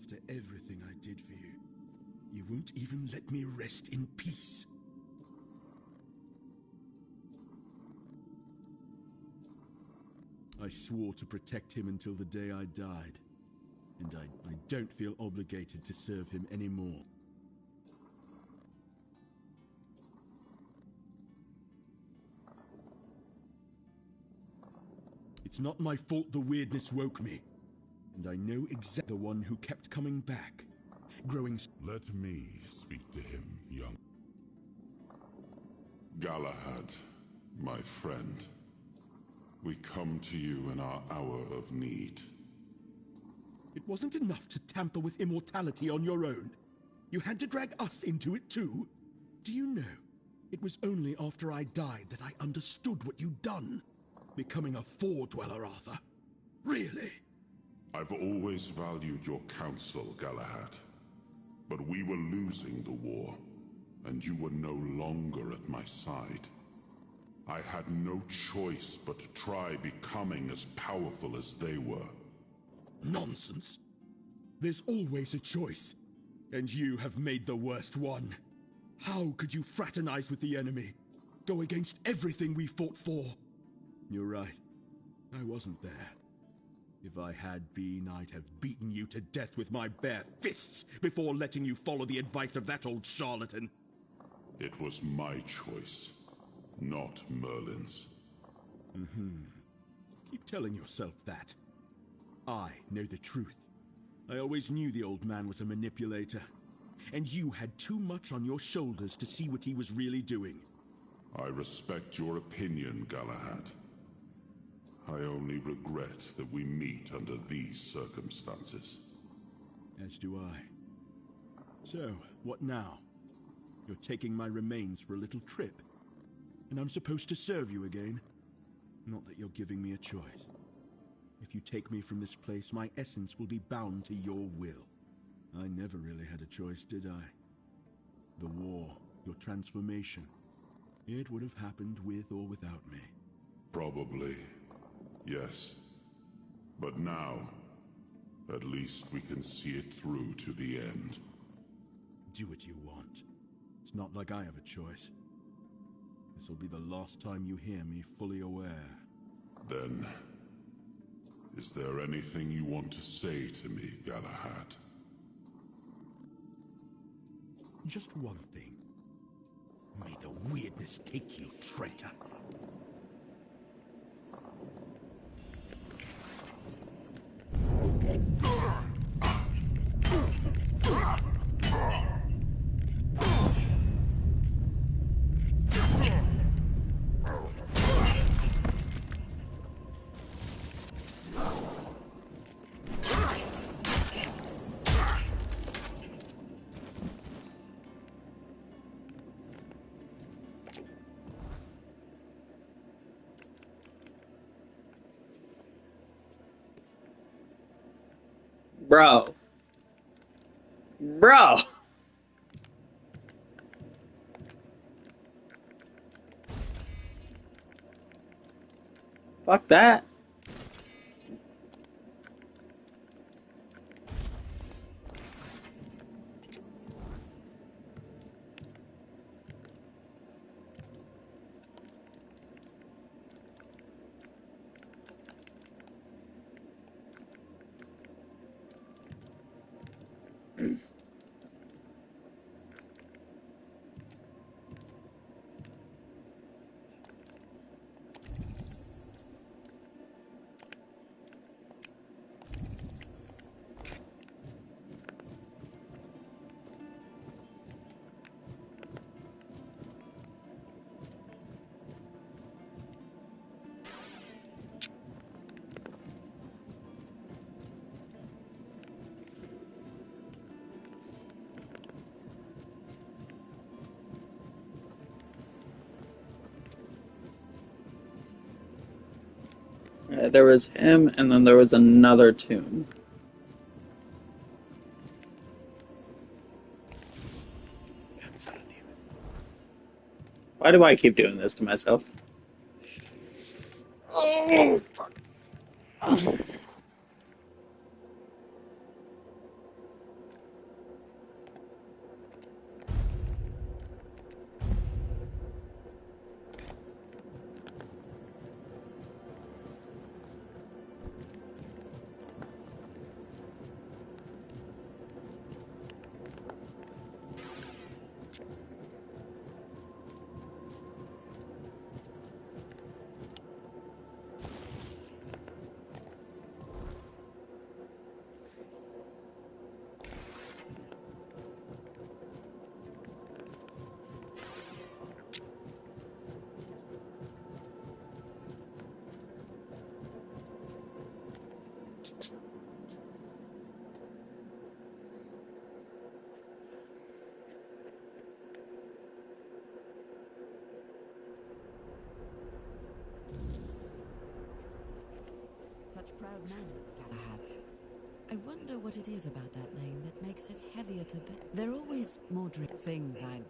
After everything I did for you, you won't even let me rest in peace. I swore to protect him until the day I died, and I don't feel obligated to serve him anymore. It's not my fault the weirdness woke me, and I know exactly the one who kept coming back, growing... Let me speak to him, young. Galahad, my friend. We come to you in our hour of need. It wasn't enough to tamper with immortality on your own. You had to drag us into it too. Do you know, it was only after I died that I understood what you'd done. Becoming a Four-Dweller, Arthur. Really? I've always valued your counsel, Galahad. But we were losing the war, and you were no longer at my side. I had no choice but to try becoming as powerful as they were. Nonsense. There's always a choice, and you have made the worst one. How could you fraternize with the enemy? Go against everything we fought for? You're right. I wasn't there. If I had been, I'd have beaten you to death with my bare fists before letting you follow the advice of that old charlatan. It was my choice, not Merlin's. Keep telling yourself that. I know the truth. I always knew the old man was a manipulator, and you had too much on your shoulders to see what he was really doing. I respect your opinion, Galahad. I only regret that we meet under these circumstances. As do I. So, what now? You're taking my remains for a little trip, and I'm supposed to serve you again? Not that you're giving me a choice. If you take me from this place, my essence will be bound to your will. I never really had a choice, did I? The war, your transformation, it would have happened with or without me. Probably. Yes. But now, at least we can see it through to the end. Do what you want. It's not like I have a choice. This'll be the last time you hear me fully aware. Then, is there anything you want to say to me, Galahad? Just one thing. May the weirdness take you, traitor. Bro. Bro! Fuck that. There was him, and then there was another tomb. Why do I keep doing this to myself? Oh, fuck. proud man, Galahad. I wonder what it is about that name that makes it heavier to bear. There are always more things I'd...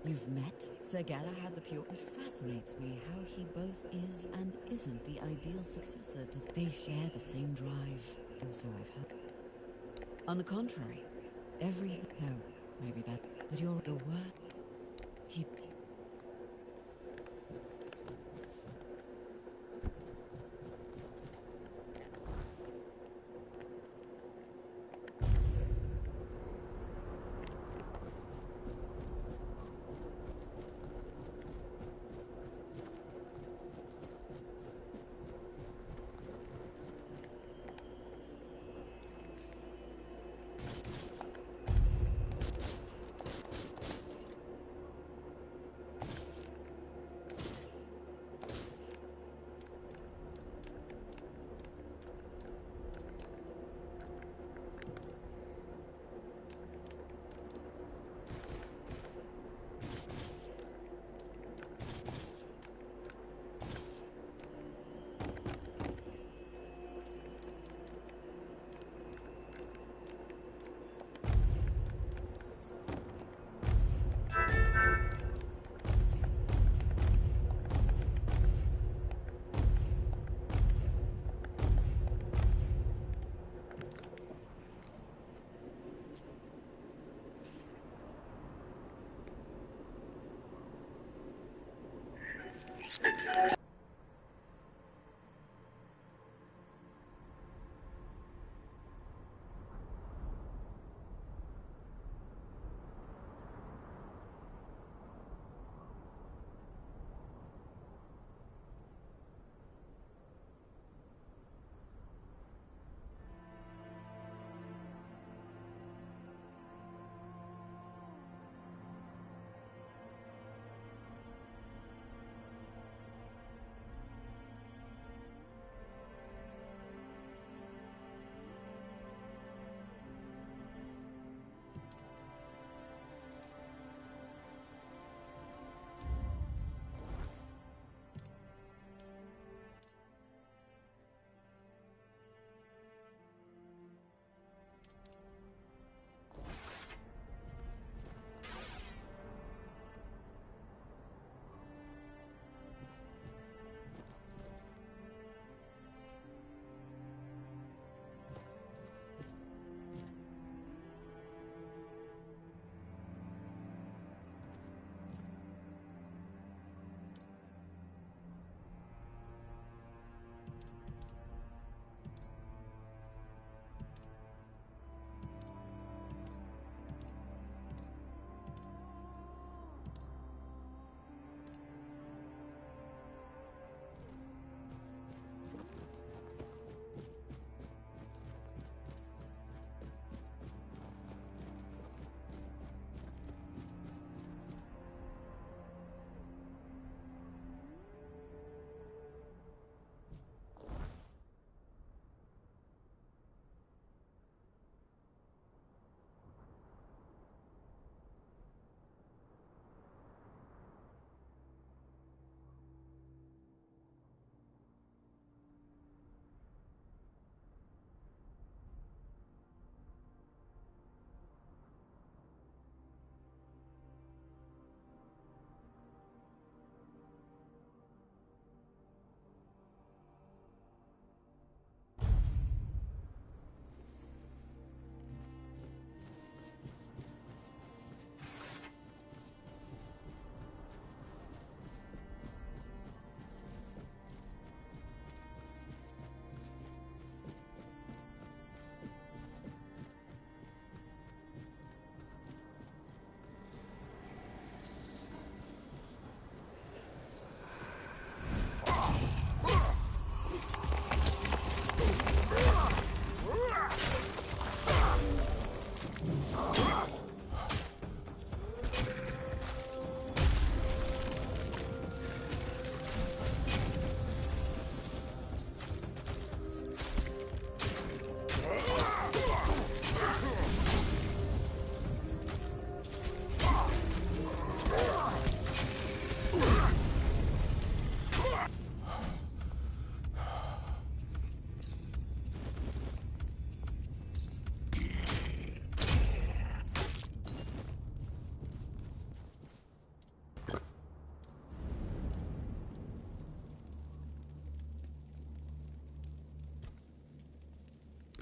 You've met Sir Galahad the Pure. It fascinates me how he both is and isn't the ideal successor to... They share the same drive, or so I've heard. On the contrary, everything... Though, maybe that... But you're the word... Keep...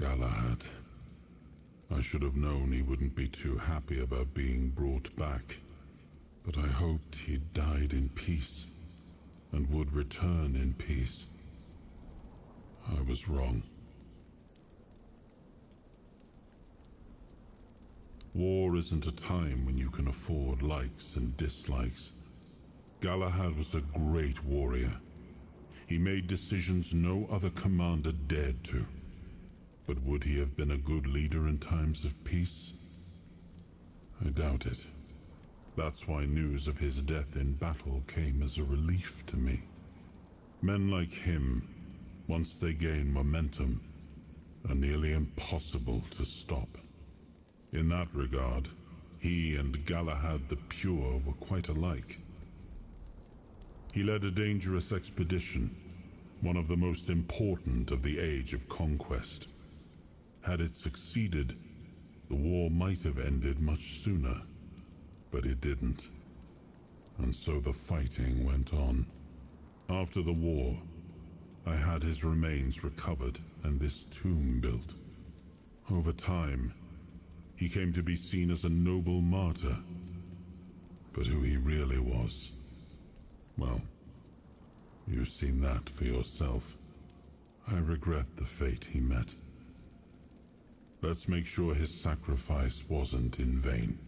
Galahad. I should have known he wouldn't be too happy about being brought back, but I hoped he'd died in peace and would return in peace. I was wrong. War isn't a time when you can afford likes and dislikes. Galahad was a great warrior. He made decisions no other commander dared to. But would he have been a good leader in times of peace? I doubt it. That's why news of his death in battle came as a relief to me. Men like him, once they gain momentum, are nearly impossible to stop. In that regard, he and Galahad the Pure were quite alike. He led a dangerous expedition, one of the most important of the Age of Conquest. Had it succeeded, the war might have ended much sooner, but it didn't. And so the fighting went on. After the war, I had his remains recovered and this tomb built. Over time, he came to be seen as a noble martyr. But who he really was, well, you've seen that for yourself. I regret the fate he met. Let's make sure his sacrifice wasn't in vain.